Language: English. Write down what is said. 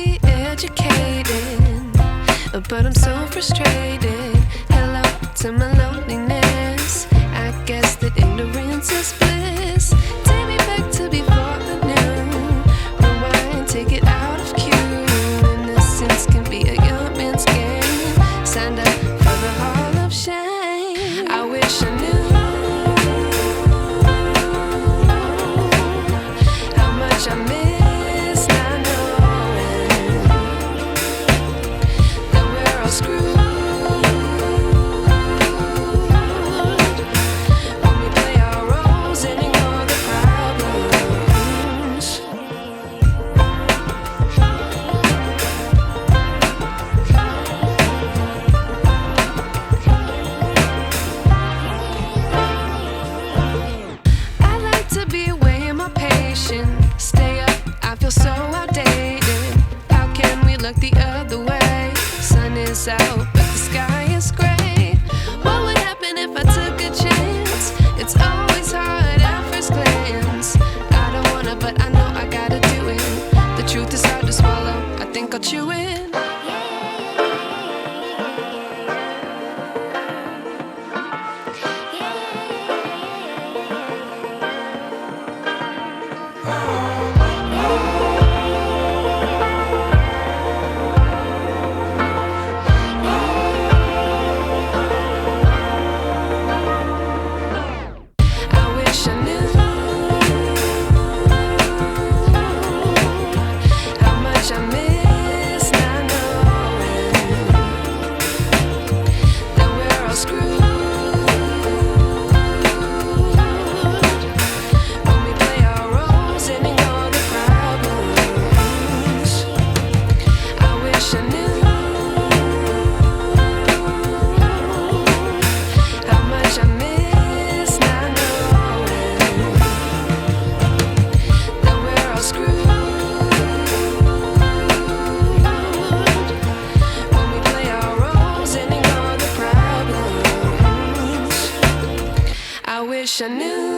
be educated, but I'm so frustrated. Hello to my loneliness. I guess that ignorance is bliss. Take me back to before I knew. Rewind, take it out of cue. Innocence can be a young man's game. Signed up for the hall of shame. I wish I knew how much I miss not knowing that we're all screwed. Stay up, I feel so outdated. How can we look the other way? Sun is out, but the sky is gray. What would happen if I took a chance? It's always hard at first glance. I don't wanna, but I know I gotta do it. The truth is hard to swallow, I think I'll chew it. I wish I knew.